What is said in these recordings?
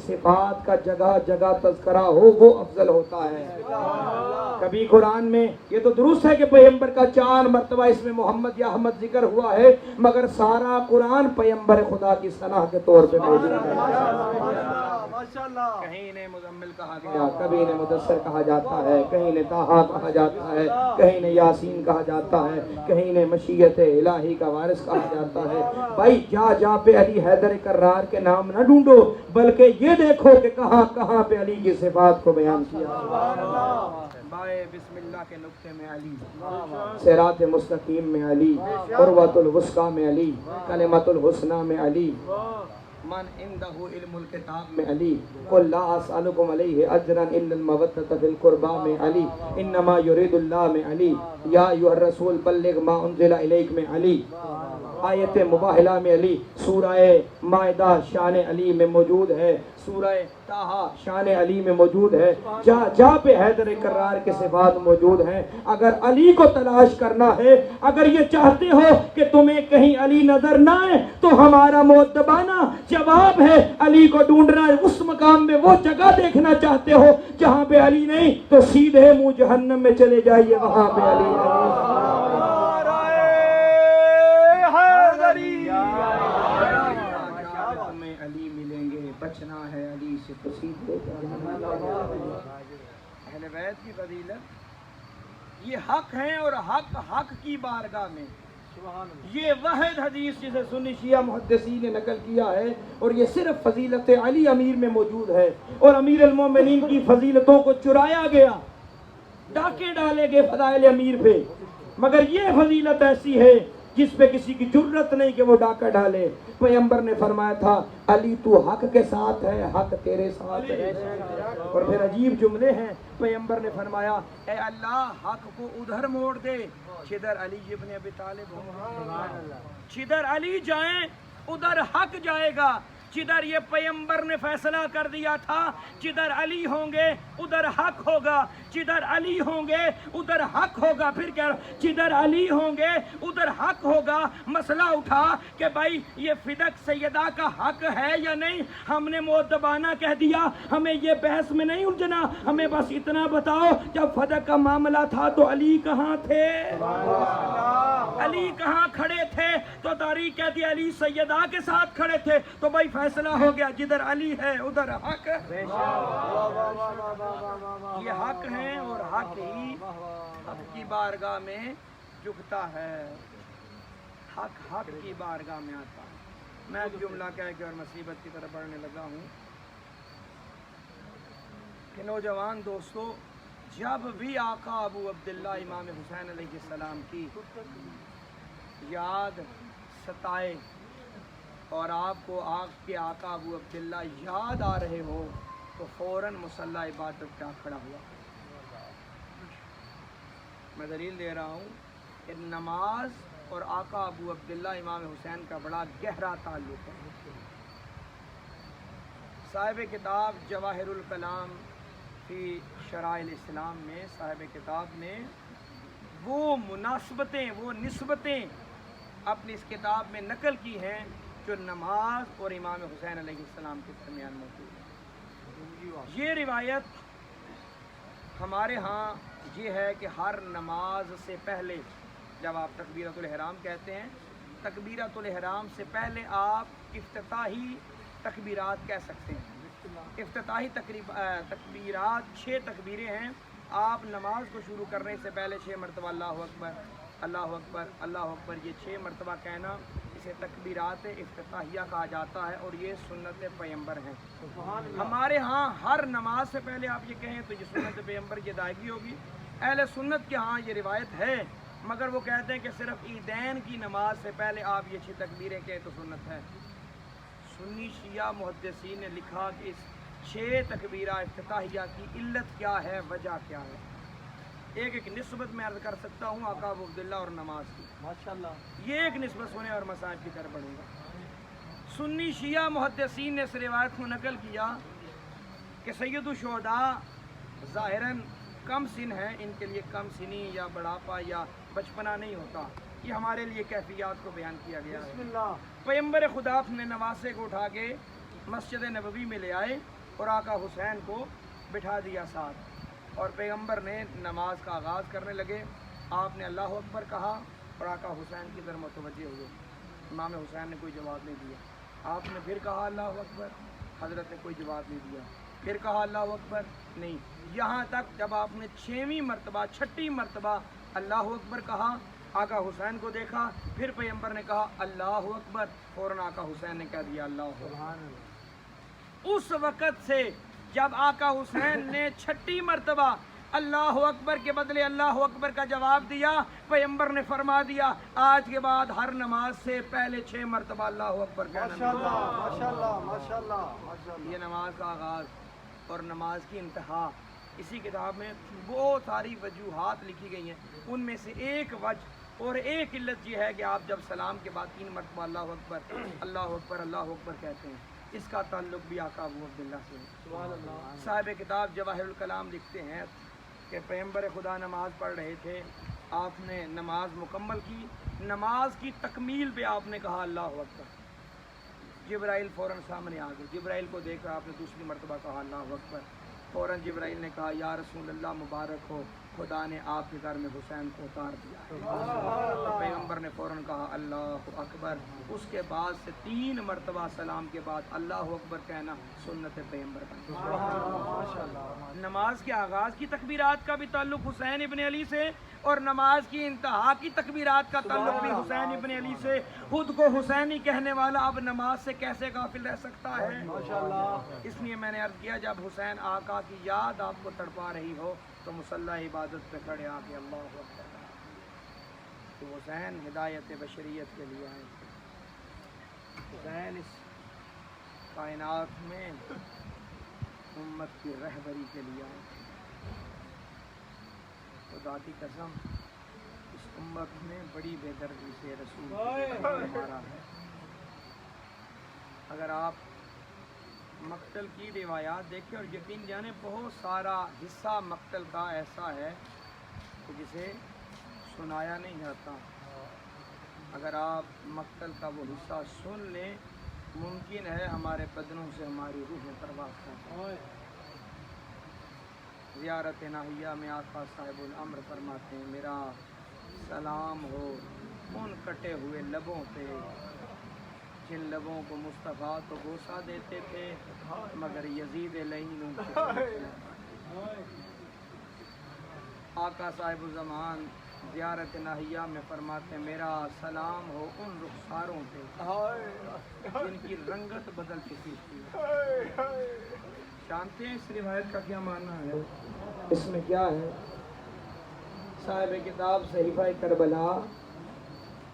صفات کا جگہ جگہ تذکرہ ہو وہ افضل ہوتا ہے۔ کبھی قرآن میں یہ تو درست ہے کہ پیغمبر کا 4 مرتبہ اس میں محمد یا احمد ذکر ہوا ہے، مگر سارا قرآن پیغمبر خدا کی ثنا کے طور پہ موجود ہے۔ کہیں انہیں مزمل کہا گیا، کبھی انہیں مدثر کہا جاتا ہے، کہیں انہیں طٰہٰ کہا جاتا ہے، کہیں انہیں یاسین کہا جاتا ہے، کہیں انہیں مشیت الہی کا وارث کہا جاتا ہے۔ بھائی جا جا پہ علی حیدر کرار کے نام نہ ڈھونڈو، بلکہ یہ دیکھو کہ کہاں کہاں پہ علی کی صفات کو بیان کیا۔ بائے بسم اللہ کے نقطے میں علی، صراط مستقیم میں علی، عروۃ الوثقیٰ میں علی، کلمۃ الحسنیٰ میں علی، من عنده علم الکتاب میں علی، قل لا اسألکم علیہ اجرا الا المودۃ فی القربی میں علی، انما یرید اللہ میں علی، یا ایھا الرسول بلغ ما انزل الیک میں علی، آیت مباہلہ میں علی، سورہ مائدہ شان علی میں موجود ہے، سورہ طٰہٰ شان علی میں موجود ہے، جا جا پہ حیدر کرار کے صفات موجود ہیں۔ اگر علی کو تلاش کرنا ہے، اگر یہ چاہتے ہو کہ تمہیں کہیں علی نظر نہ آئے تو ہمارا مؤدبانہ جواب ہے علی کو ڈھونڈنا ہے۔ اس مقام میں وہ جگہ دیکھنا چاہتے ہو جہاں پہ علی نہیں تو سیدھے منہ جہنم میں چلے جائیے، وہاں پہ علی نہیں۔ علی ملیں گے، بچنا ہے علی سے تو سیدھے اہل بیت کی فضیلت یہ حق ہیں، اور حق حق کی بارگاہ میں یہ واحد حدیث جسے سنی شیعہ محدثین نے نقل کیا ہے، اور یہ صرف فضیلت علی امیر میں موجود ہے، اور امیر المومنین کی فضیلتوں کو چرایا گیا، ڈاکے ڈالے گئے فضائل امیر پہ، مگر یہ فضیلت ایسی ہے جس پہ کسی کی جرت نہیں کہ وہ ڈاکہ ڈالے۔ پیغمبر نے فرمایا تھا علی تو حق کے ساتھ ہے، حق تیرے ساتھ ہے۔ اور پھر عجیب جملے ہیں، پیغمبر نے فرمایا اے اللہ حق کو ادھر موڑ دے جدھر علی ابن ابی طالب ہوں، جدھر علی جائیں ادھر حق جائے گا، جدھر یہ پیغمبر نے فیصلہ کر دیا تھا جدھر علی ہوں گے ادھر حق ہوگا، جدھر علی ہوں گے ادھر حق ہوگا۔ پھر کہہ رہا جدھر علی ہوں گے ادھر حق ہوگا۔ مسئلہ اٹھا کہ بھائی یہ فدق سیدہ کا حق ہے یا نہیں، ہم نے مؤدبانہ کہہ دیا، ہمیں یہ بحث میں نہیں الجھنا، ہمیں بس اتنا بتاؤ جب فدق کا معاملہ تھا تو علی کہاں تھے، علی کہاں کھڑے تھے؟ تو تاریخ کہتی ہے علی سیدہ کے ساتھ کھڑے تھے، تو بھائی فیصلہ ہو گیا جدھر علی ہے ادھر حق۔ یہ حق ہیں، اور حق ہی حق کی بارگاہ میں جھکتا ہے، حق حق کی بارگاہ میں آتا ہے۔ میں ایک جملہ کہہ کے اور مصیبت کی طرف بڑھنے لگا ہوں کہ نوجوان دوستو، جب بھی آقا ابو عبداللہ امام حسین علیہ السلام کی یاد ستائے اور آپ کو آپ کے آقا ابو عبداللہ یاد آ رہے ہو تو فوراً مصلی عبادت کا کھڑا ہوا۔ میں دلیل دے رہا ہوں کہ نماز اور آقا ابو عبداللہ امام حسین کا بڑا گہرا تعلق ہے۔ صاحب کتاب جواہر الکلام فی شرائع الاسلام میں صاحب کتاب نے وہ مناسبتیں، وہ نسبتیں اپنی اس کتاب میں نقل کی ہیں جو نماز اور امام حسین علیہ السلام کے درمیان موجود ہے۔ یہ روایت ہمارے ہاں یہ ہے کہ ہر نماز سے پہلے جب آپ تکبیرۃ الاحرام کہتے ہیں، تکبیرۃ الاحرام سے پہلے آپ افتتاحی تکبیرات کہہ سکتے ہیں۔ افتتاحی تکبیرات 6 تکبیریں ہیں، آپ نماز کو شروع کرنے سے پہلے 6 مرتبہ اللہ اکبر اللہ اکبر اللہ اکبر، یہ 6 مرتبہ کہنا اسے تکبیرات افتتاحیہ کہا جاتا ہے، اور یہ سنت پیغمبر ہیں۔ ہمارے ہاں ہر نماز سے پہلے آپ یہ کہیں تو یہ سنت پیغمبر کی ادائیگی ہوگی۔ اہل سنت کے ہاں یہ روایت ہے، مگر وہ کہتے ہیں کہ صرف عیدین کی نماز سے پہلے آپ یہ 6 تکبیریں کہیں تو سنت ہے۔ سنی شیعہ محدثین نے لکھا کہ اس 6 تکبیرہ افتتاحیہ کی علت کیا ہے، وجہ کیا ہے۔ ایک نسبت میں عرض کر سکتا ہوں آقا ابو عبداللہ اور نماز کی، ماشاءاللہ یہ ایک نسبت سنے اور مسائل کی طرف بڑھوں گا۔ سنی شیعہ محدثین نے اس روایت کو نقل کیا کہ سید الشہداء ظاہراً کم سن ہیں، ان کے لیے کم سنی یا بڑھاپا یا بچپنا نہیں ہوتا، یہ ہمارے لیے کیفیات کو بیان کیا گیا ہے۔ پیغمبر خدا نے نواسے کو اٹھا کے مسجد نبوی میں لے آئے اور آقا حسین کو بٹھا دیا ساتھ، اور پیغمبر نے نماز کا آغاز کرنے لگے۔ آپ نے اللہ اکبر کہا اور آقا حسین کی طرف متوجہ ہوئے۔ امام حسین نے کوئی جواب نہیں دیا۔ آپ نے پھر کہا اللہ اکبر، حضرت نے کوئی جواب نہیں دیا۔ پھر کہا اللہ اکبر، نہیں، یہاں تک جب آپ نے 6ویں مرتبہ 6ٹھی مرتبہ اللہ اکبر کہا، آقا حسین کو دیکھا، پھر پیغمبر نے کہا اللہ اکبر، فوراً آقا حسین نے کہہ دیا اللہ اکبر۔ اس وقت سے جب آقا حسین نے 6ٹھی مرتبہ اللہ اکبر کے بدلے اللہ اکبر کا جواب دیا، پیغمبر نے فرما دیا آج کے بعد ہر نماز سے پہلے 6 مرتبہ اللہ اکبر کہنا۔ ماشاءاللہ ماشاءاللہ ماشاءاللہ۔ یہ نماز کا آغاز اور نماز کی انتہا، اسی کتاب میں بہت ساری وجوہات لکھی گئی ہیں، ان میں سے ایک وجہ اور ایک علت یہ ہے کہ آپ جب سلام کے بعد 3 مرتبہ اللہ اکبر اللہ اکبر اللہ اکبر کہتے ہیں، اس کا تعلق بھی آقا ابو عبداللہ سے ہے۔ صاحب کتاب جواہر الکلام لکھتے ہیں کہ پیغمبر خدا نماز پڑھ رہے تھے، آپ نے نماز مکمل کی، نماز کی تکمیل پہ آپ نے کہا اللہ اکبر، جبرائیل فوراً سامنے آ گئے، جبرائیل کو دیکھ کر آپ نے دوسری مرتبہ کہا اللہ اکبر، فوراً جبرائیل نے کہا یا رسول اللہ مبارک ہو، خدا نے آپ کے گھر میں حسین کو اتار دیا ہے۔ تو پیغمبر نے فوراً کہا اللہ اکبر۔ اس کے بعد سے 3 مرتبہ سلام کے بعد اللہ اکبر کہنا سنت پیغمبر کا۔ نماز کے آغاز کی تکبیرات کا بھی تعلق حسین ابن علی سے، اور نماز کی انتہا کی تکبیرات کا تعلق بھی حسین ابن علی سے۔ خود کو حسینی کہنے والا اب نماز سے کیسے غافل رہ سکتا ہے؟ اس لیے میں نے عرض کیا جب حسین آقا کی یاد آپ کو تڑپا رہی ہو تو مصلی عبادت پہ کھڑے آ کے اللہ اکبر۔ تو حسین ہدایت بشریت کے لیے آئے، حسین اس کائنات میں امت کی رہبری کے لیے آئے۔ خدا کی قسم اس امت میں بڑی بے دردی سے رسول ہمارا ہے۔ اگر آپ مقتل کی روایات دیکھیں اور یقین جانے بہت سارا حصہ مقتل کا ایسا ہے کہ جسے سنایا نہیں جاتا، اگر آپ مقتل کا وہ حصہ سن لیں ممکن ہے ہمارے بدنوں سے ہماری روحیں پرواز کریں۔ زیارت ناہیہ میں آقا صاحب الامر فرماتے ہیں میرا سلام ہو ان کٹے ہوئے لبوں پہ جن لبوں کو مصطفیٰ تو بوسہ دیتے تھے مگر یزید لعین آقا صاحب الزمان زیارت ناہیہ میں فرماتے ہیں میرا سلام ہو ان رخساروں پہ جن کی رنگت بدل چکی تھی۔ جانتے ہیں اس روایت کا کیا معنی ہے؟ اس میں کیا ہے؟ صاحب کتاب صحیفہ کربلا،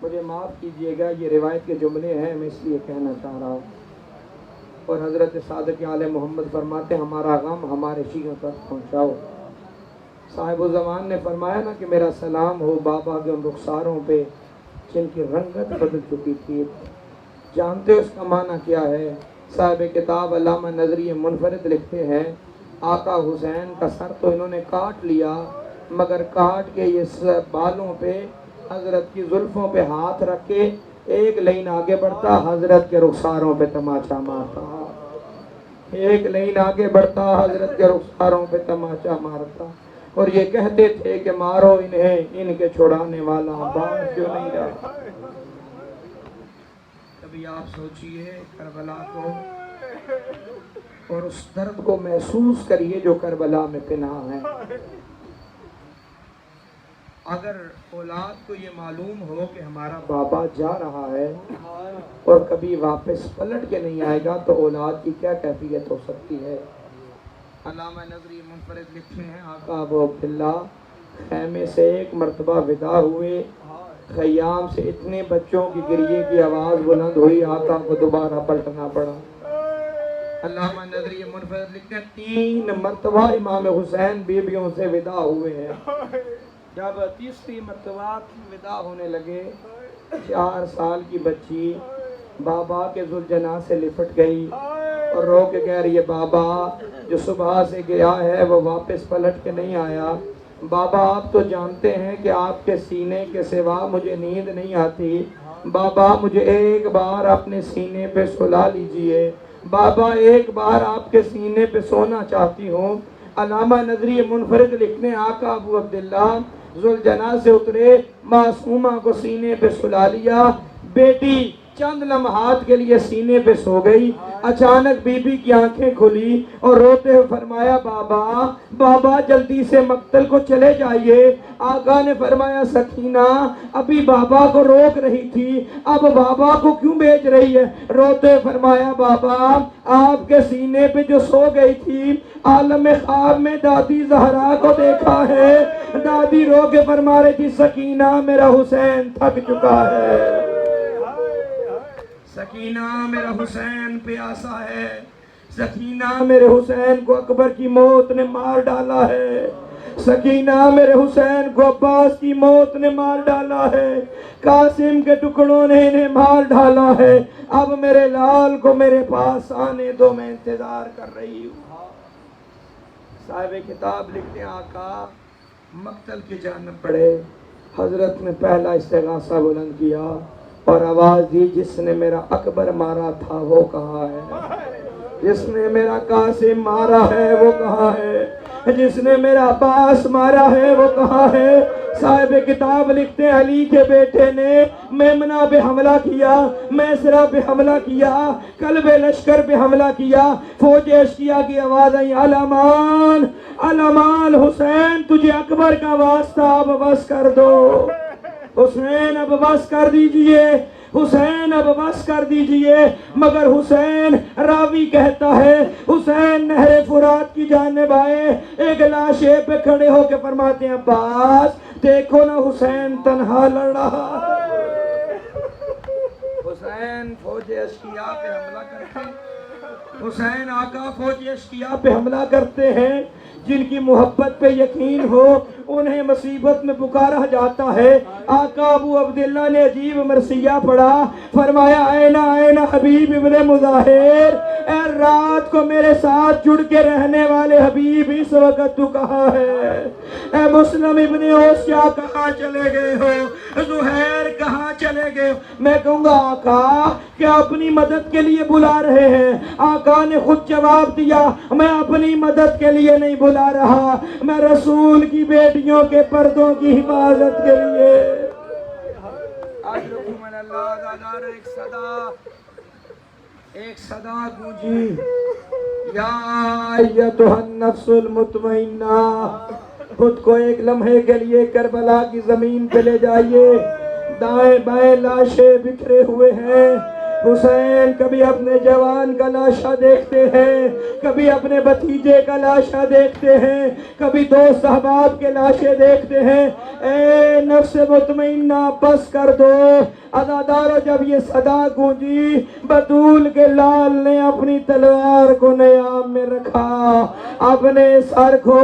مجھے معاف کیجئے گا یہ روایت کے جملے ہیں میں اس لیے کہنا چاہ رہا ہوں، اور حضرت صادق آل محمد فرماتے ہیں ہمارا غم ہمارے شیعوں تک پہنچاؤ۔ صاحب الزمان نے فرمایا نا کہ میرا سلام ہو بابا کے ان رخساروں پہ جن کی رنگت بدل چکی تھی۔ جانتے اس کا معنی کیا ہے؟ صاحب کتاب علامہ نظری منفرد لکھتے ہیں آقا حسین کا سر تو انہوں نے کاٹ لیا مگر کاٹ کے یہ بالوں پہ حضرت کی زلفوں پہ ہاتھ رکھ کے ایک لائن آگے بڑھتا حضرت کے رخساروں پہ تماچا مارتا، ایک لائن آگے بڑھتا حضرت کے رخساروں پہ تماچا مارتا، اور یہ کہتے تھے کہ مارو انہیں ان کے چھڑانے والا باز کیوں نہیں رہا۔ کبھی آپ سوچئے کربلا کو اور اس درد کو محسوس کریے جو کربلا میں پنہاں ہے۔ اگر اولاد کو یہ معلوم ہو کہ ہمارا بابا جا رہا ہے اور کبھی واپس پلٹ کے نہیں آئے گا تو اولاد کی کیا کیفیت ہو سکتی ہے؟ علامہ نظری منفرد لکھتے ہیں آقا ابو عبداللہ خیمے سے ایک مرتبہ ودا ہوئے، خیام سے اتنے بچوں کی گریے کی آواز بلند ہوئی آقا کو دوبارہ پلٹنا پڑا۔ علامہ نظری منفرد لکھتے ہیں 3 مرتبہ امام حسین بیویوں سے ودا ہوئے ہیں۔ جب تیسری مرتبہ ودا ہونے لگے 4 سال کی بچی بابا کے ذوالجناح سے لپٹ گئی اور رو کے کہہ رہی ہے بابا جو صبح سے گیا ہے وہ واپس پلٹ کے نہیں آیا، بابا آپ تو جانتے ہیں کہ آپ کے سینے کے سوا مجھے نیند نہیں آتی، بابا مجھے ایک بار اپنے سینے پہ سلا لیجئے۔ بابا ایک بار آپ کے سینے پہ سونا چاہتی ہوں۔ علامہ نظری منفرد لکھنے آقا ابو عبداللہ ذوالجناح سے اترے، معصومہ کو سینے پہ سلا لیا، بیٹی چند لمحات کے لیے سینے پہ سو گئی۔ اچانک بی بی کی آنکھیں کھلی اور روتے ہوئے فرمایا بابا بابا جلدی سے مقتل کو چلے جائیے۔ آقا نے فرمایا سکینہ ابھی بابا کو روک رہی تھی، اب بابا کو کیوں بھیج رہی ہے؟ روتے ہوئے فرمایا بابا آپ کے سینے پہ جو سو گئی تھی عالم خواب میں دادی زہرا کو دیکھا ہے۔ دادی رو کے فرما رہی تھی سکینہ میرا حسین تھک چکا ہے، سکینہ میرا حسین پیاسا ہے، سکینہ میرے حسین کو اکبر کی موت نے مار ڈالا ہے، سکینہ میرے حسین کو عباس کی موت نے مار ڈالا ہے، قاسم کے ٹکڑوں نے انہیں مار ڈالا ہے، اب میرے لال کو میرے پاس آنے دو، میں انتظار کر رہی ہوں۔ صاحب کتاب لکھتے ہیں آقا مقتل کی جانب بڑھے، حضرت نے پہلا استغاثہ بلند کیا اور آواز دی جس نے میرا اکبر مارا تھا وہ کہاں ہے؟ جس نے میرا قاسم مارا ہے وہ کہاں ہے؟ جس نے میرا عباس مارا ہے وہ کہاں ہے؟ صاحب کتاب لکھتے ہیں علی کے بیٹے نے میمنہ پہ حملہ کیا، میسرہ پہ حملہ کیا، قلب لشکر پہ حملہ کیا، فوج اشکیا کی آواز آئی علامان علامان حسین تجھے اکبر کا واسطہ اب بس کر دو، حسین اب بس کر دیجئے، حسین اب بس کر دیجئے۔ مگر حسین راوی کہتا ہے حسین نہر فرات کی جانب آئے، ایک لاشے پہ کھڑے ہو کے فرماتے ہیں عباس دیکھو نا حسین تنہا لڑ رہا ہے۔ حسین فوج اشکیا پہ حملہ کرتے ہیں، حسین آقا فوج اشکیا پہ حملہ کرتے ہیں، جن کی محبت پہ یقین ہو انہیں مصیبت میں پکارا جاتا ہے۔ آقا ابو عبداللہ نے عجیب مرثیہ پڑھا، فرمایا اینا اینا حبیب ابن مظاہر، اے رات کو میرے ساتھ جڑ کے رہنے والے حبیب اس وقت تو کہاں ہے؟ اے مسلم ابن اوسیہ کہاں چلے گئے ہو؟ زہیر کہاں چلے گئے ہو؟ میں کہوں گا آقا کیا اپنی مدد کے لیے بلا رہے ہیں؟ آقا نے خود جواب دیا میں اپنی مدد کے لیے نہیں بلا رہا، میں رسول کی بیٹیوں کے پردوں کی حفاظت کے لیے۔ آج رکھمن اللہ دادار ایک صدا گونجی یا ایتھا النفس المطمئنہ، خود کو ایک لمحے کے لیے کربلا کی زمین پہ لے جائیے، دائیں بائیں لاشیں بکھرے ہوئے ہیں، حسین کبھی اپنے جوان کا لاشا دیکھتے ہیں، کبھی اپنے بھتیجے کا لاشا دیکھتے ہیں، کبھی دوست احباب کے لاشیں دیکھتے ہیں۔ اے نفس مطمئنہ بس کر دو۔ عزادارو جب یہ صدا گونجی بطول کے لال نے اپنی تلوار کو نیام میں رکھا، اپنے سر کو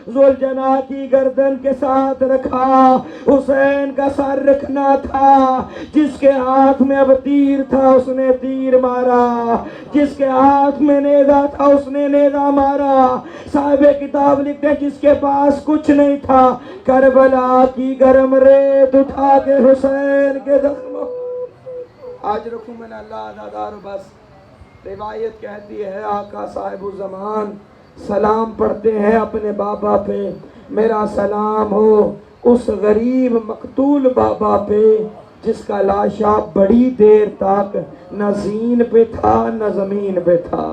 ذوالجناح کی گردن کے ساتھ رکھا، حسین کا سر رکھنا تھا، جس کے ہاتھ میں اب تیر تھا اس نے تیر مارا، جس کے ہاتھ میں نیزہ تھا اس نے نیزہ مارا۔ صاحب کتاب لکھتے ہیں جس کے پاس کچھ نہیں تھا کربلا کی گرم ریت اٹھا کے حسین کے زخموں۔ آج رکھوں میں نے اللہ عزادارو بس روایت کہتی ہے آقا صاحب الزمان سلام پڑھتے ہیں اپنے بابا پہ، میرا سلام ہو اس غریب مقتول بابا پہ جس کا لاشا بڑی دیر تک نہ زین پہ تھا نہ زمین پہ تھا۔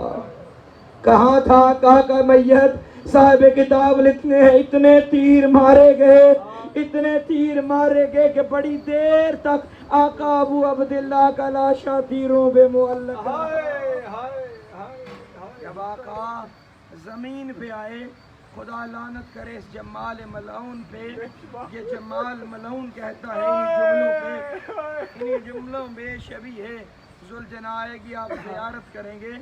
کہاں تھا آقا کا میت؟ صاحب کتاب لکھنے ہیں اتنے تیر مارے گئے، اتنے تیر مارے گئے کہ بڑی دیر تک آقا ابو عبداللہ کا لاشا تیروں پہ معلق ہے۔ جب آقا زمین پہ آئے، خدا لعنت کرے اس جمال ملعون پہ، یہ جمال ملعون کہتا ہے انہی جملوں میں شبیہ ہے ذوالجناح آئے گی آپ زیارت کریں گے،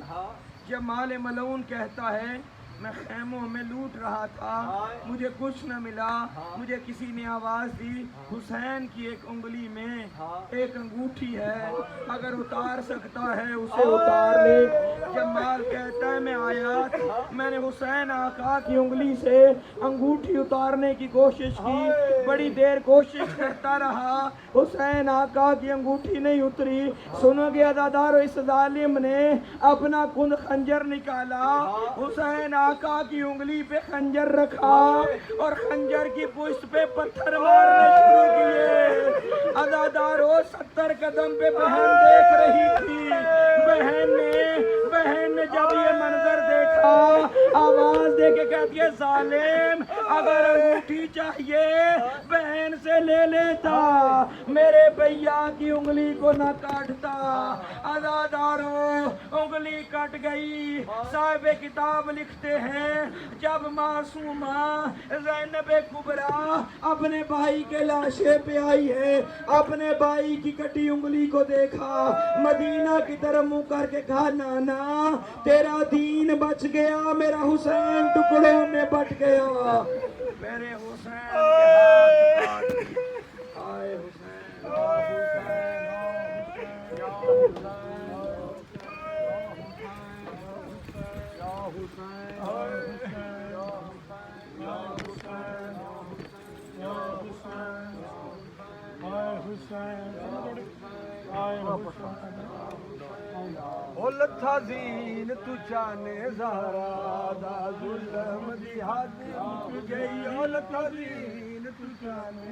جمال ملعون کہتا ہے میں خیموں میں لوٹ رہا تھا، مجھے کچھ نہ ملا، مجھے کسی نے آواز دی حسین کی ایک انگلی میں ایک انگوٹھی ہے، اگر اتار سکتا ہے اسے اتار لے۔ جمال کہتا ہے میں آیا، میں نے حسین آقا کی انگلی سے انگوٹھی اتارنے کی کوشش کی، بڑی دیر کوشش کرتا رہا، حسین آقا کی انگوٹھی نہیں اتری۔ سنو گے عزادارو، اس ظالم نے اپنا کند خنجر نکالا، حسین آقا کی انگلی پہ خنجر رکھا اور خنجر کی پشت پہ پتھر مارنے شروع کیے۔ عزادارو 70 قدم پہ بہن دیکھ رہی تھی، بہن نے جب یہ منظر دیکھا آواز دے کے کہتی ہے ظالم اگر انگوٹھی چاہیے بہن سے لے لیتا، میرے بھیا کی انگلی کو نہ کاٹتا۔ عزادارو انگلی کٹ گئی۔ صاحب کتاب لکھتے ہیں جب معصومہ زینب کبریٰ اپنے بھائی کے لاشے پہ آئی ہے، اپنے بھائی کی کٹی انگلی کو دیکھا، مدینہ کی طرف منہ کر کے کہا نانا تیرا دین بچ گیا، میرا حسین ٹکڑوں میں بٹ گیا، میرے حسین کے ہاتھ کاٹ۔ آئے حسین، لتھا دین تو جانے زہرا دا ظلم دی حد گئی، لتھا دین تو جانے